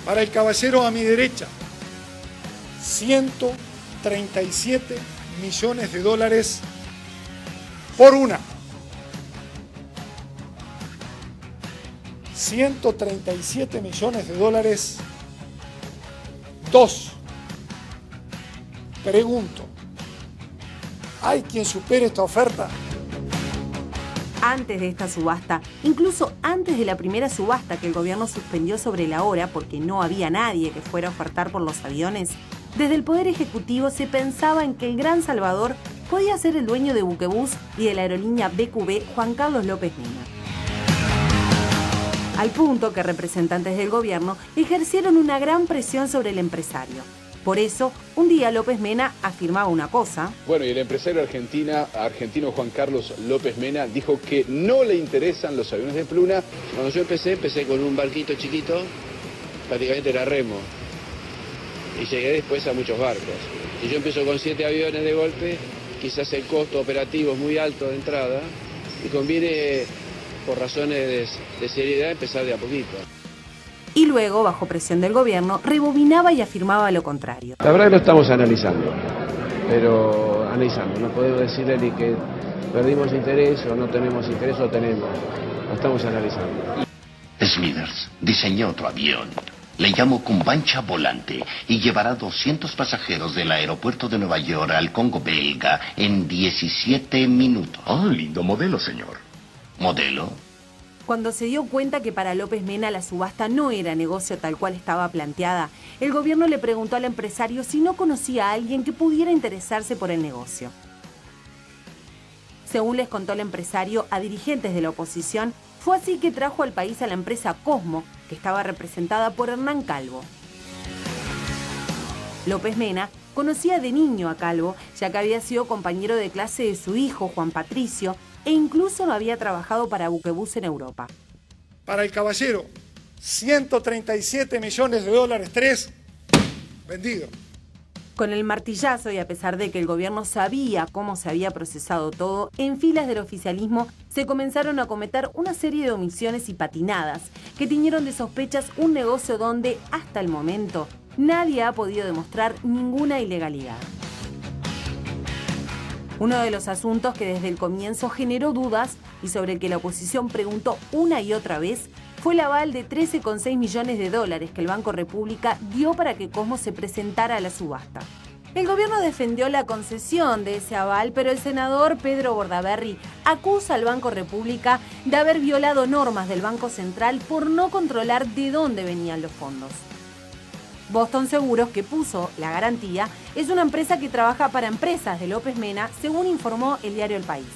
Para el caballero a mi derecha, 137 millones de dólares por una. 137 millones de dólares, dos. Pregunto, ¿hay quien supere esta oferta? Antes de esta subasta, incluso antes de la primera subasta que el gobierno suspendió sobre la hora porque no había nadie que fuera a ofertar por los aviones, desde el Poder Ejecutivo se pensaba en que el gran Salvador podía ser el dueño de Buquebus y de la aerolínea BQB Juan Carlos López Mena. Al punto que representantes del gobierno ejercieron una gran presión sobre el empresario. Por eso, un día López Mena afirmaba una cosa. Bueno, y el empresario argentino Juan Carlos López Mena dijo que no le interesan los aviones de pluna. Cuando yo empecé con un barquito chiquito, prácticamente era remo. Y llegué después a muchos barcos. Si yo empiezo con 7 aviones de golpe, quizás el costo operativo es muy alto de entrada y conviene, por razones de seriedad, empezar de a poquito. Y luego, bajo presión del gobierno, rebobinaba y afirmaba lo contrario. La verdad que lo estamos analizando, pero no podemos decirle ni que perdimos interés o no tenemos interés o tenemos, lo estamos analizando. Smithers diseñó otro avión. Le llamo Cumbancha Volante y llevará 200 pasajeros del aeropuerto de Nueva York al Congo belga en 17 minutos. Ah, lindo modelo, señor. ¿Modelo? Cuando se dio cuenta que para López Mena la subasta no era negocio tal cual estaba planteada, el gobierno le preguntó al empresario si no conocía a alguien que pudiera interesarse por el negocio. Según les contó el empresario a dirigentes de la oposición, fue así que trajo al país a la empresa Cosmo, que estaba representada por Hernán Calvo. López Mena conocía de niño a Calvo, ya que había sido compañero de clase de su hijo, Juan Patricio, e incluso lo había trabajado para Buquebus en Europa. Para el caballero, 137 millones de dólares, 3, vendido. Con el martillazo y a pesar de que el gobierno sabía cómo se había procesado todo, en filas del oficialismo se comenzaron a cometer una serie de omisiones y patinadas que tiñeron de sospechas un negocio donde, hasta el momento, nadie ha podido demostrar ninguna ilegalidad. Uno de los asuntos que desde el comienzo generó dudas y sobre el que la oposición preguntó una y otra vez fue el aval de 13,6 millones de dólares que el Banco República dio para que Cosmo se presentara a la subasta. El gobierno defendió la concesión de ese aval, pero el senador Pedro Bordaberry acusa al Banco República de haber violado normas del Banco Central por no controlar de dónde venían los fondos. Boston Seguros, que puso la garantía, es una empresa que trabaja para empresas de López Mena, según informó el diario El País.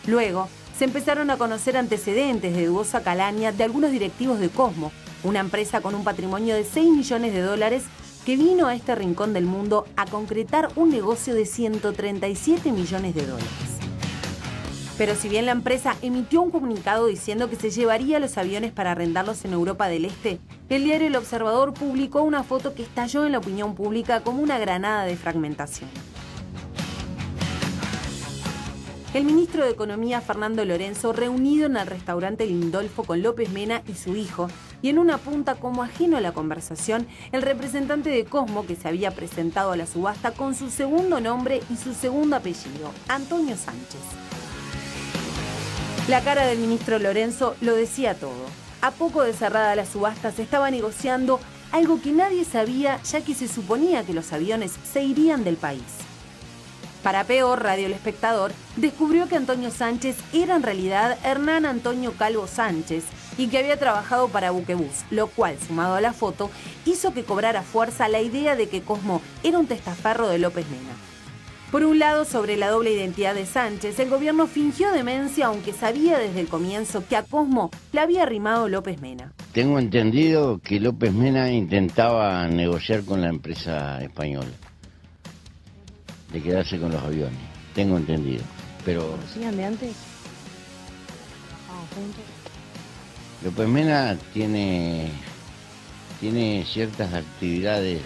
Luego, se empezaron a conocer antecedentes de dudosa calaña de algunos directivos de Cosmo, una empresa con un patrimonio de 6 millones de dólares que vino a este rincón del mundo a concretar un negocio de 137 millones de dólares. Pero si bien la empresa emitió un comunicado diciendo que se llevaría los aviones para arrendarlos en Europa del Este, el diario El Observador publicó una foto que estalló en la opinión pública como una granada de fragmentación. El ministro de Economía, Fernando Lorenzo, reunido en el restaurante Lindolfo con López Mena y su hijo, y en una punta como ajeno a la conversación, el representante de Cosmo, que se había presentado a la subasta con su segundo nombre y su segundo apellido, Antonio Sánchez. La cara del ministro Lorenzo lo decía todo. A poco de cerrada la subasta se estaba negociando algo que nadie sabía, ya que se suponía que los aviones se irían del país. Para peor, Radio El Espectador descubrió que Antonio Sánchez era en realidad Hernán Antonio Calvo Sánchez y que había trabajado para Buquebus, lo cual, sumado a la foto, hizo que cobrara fuerza la idea de que Cosmo era un testaferro de López Mena. Por un lado, sobre la doble identidad de Sánchez, el gobierno fingió demencia, aunque sabía desde el comienzo que a Cosmo le había arrimado López Mena. Tengo entendido que López Mena intentaba negociar con la empresa española de quedarse con los aviones. Tengo entendido, pero... ¿Conocían de antes? López Mena tiene ciertas actividades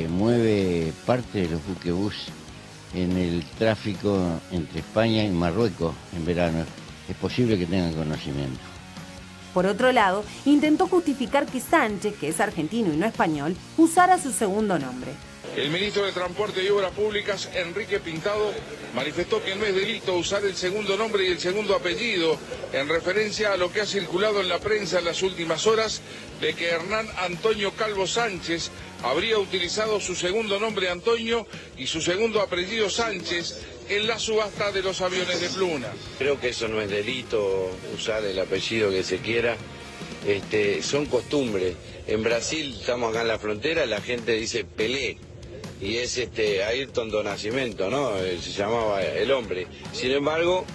mueve parte de los buquebús en el tráfico entre España y Marruecos en verano. Es posible que tengan conocimiento. Por otro lado, intentó justificar que Sánchez, que es argentino y no español, usara su segundo nombre. El ministro de Transporte y Obras Públicas, Enrique Pintado, manifestó que no es delito usar el segundo nombre y el segundo apellido, en referencia a lo que ha circulado en la prensa en las últimas horas, de que Hernán Antonio Calvo Sánchez habría utilizado su segundo nombre Antonio y su segundo apellido Sánchez en la subasta de los aviones de Pluna. Creo que eso no es delito, usar el apellido que se quiera. Son costumbres. En Brasil, estamos acá en la frontera, la gente dice Pelé. Y es Ayrton do Nascimento, ¿no? Se llamaba el hombre. Sin embargo,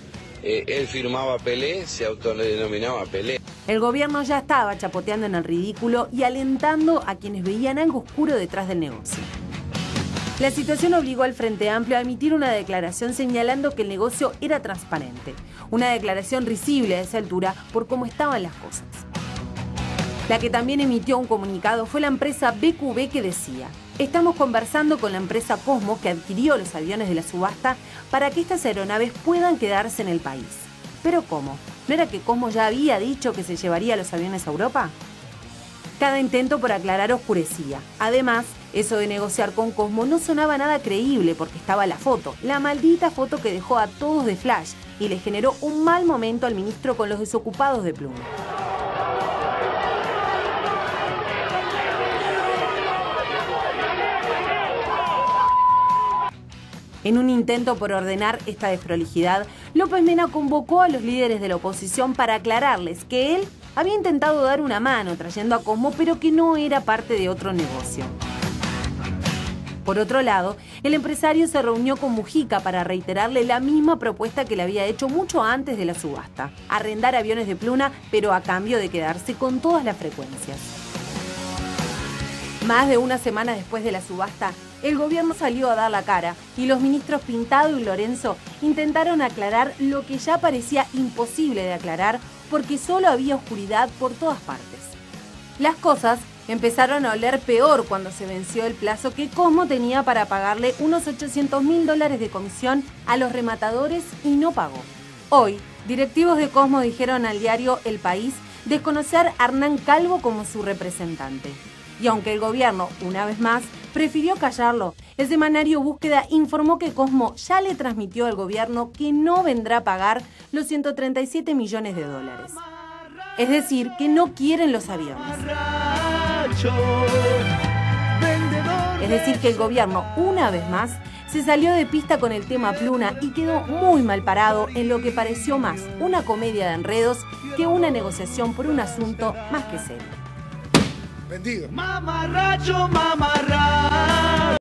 él firmaba Pelé, se autodenominaba Pelé. El gobierno ya estaba chapoteando en el ridículo y alentando a quienes veían algo oscuro detrás del negocio. La situación obligó al Frente Amplio a emitir una declaración señalando que el negocio era transparente. Una declaración risible a esa altura por cómo estaban las cosas. La que también emitió un comunicado fue la empresa BQB, que decía: estamos conversando con la empresa Cosmo, que adquirió los aviones de la subasta, para que estas aeronaves puedan quedarse en el país. ¿Pero cómo? ¿No era que Cosmo ya había dicho que se llevaría los aviones a Europa? Cada intento por aclarar oscurecía. Además, eso de negociar con Cosmo no sonaba nada creíble porque estaba la foto, la maldita foto que dejó a todos de flash y le generó un mal momento al ministro con los desocupados de Pluma. En un intento por ordenar esta desprolijidad, López Mena convocó a los líderes de la oposición para aclararles que él había intentado dar una mano trayendo a Cosmo, pero que no era parte de otro negocio. Por otro lado, el empresario se reunió con Mujica para reiterarle la misma propuesta que le había hecho mucho antes de la subasta: arrendar aviones de Pluna, pero a cambio de quedarse con todas las frecuencias. Más de una semana después de la subasta, el gobierno salió a dar la cara y los ministros Pintado y Lorenzo intentaron aclarar lo que ya parecía imposible de aclarar porque solo había oscuridad por todas partes. Las cosas empezaron a oler peor cuando se venció el plazo que Cosmo tenía para pagarle unos $800.000 de comisión a los rematadores y no pagó. Hoy, directivos de Cosmo dijeron al diario El País desconocer a Hernán Calvo como su representante. Y aunque el gobierno, una vez más, prefirió callarlo, el semanario Búsqueda informó que Cosmo ya le transmitió al gobierno que no vendrá a pagar los $137 millones. Es decir, que no quieren los aviones. Es decir, que el gobierno, una vez más, se salió de pista con el tema Pluna y quedó muy mal parado en lo que pareció más una comedia de enredos que una negociación por un asunto más que serio. Vendido. Mamarracho, mamarracho.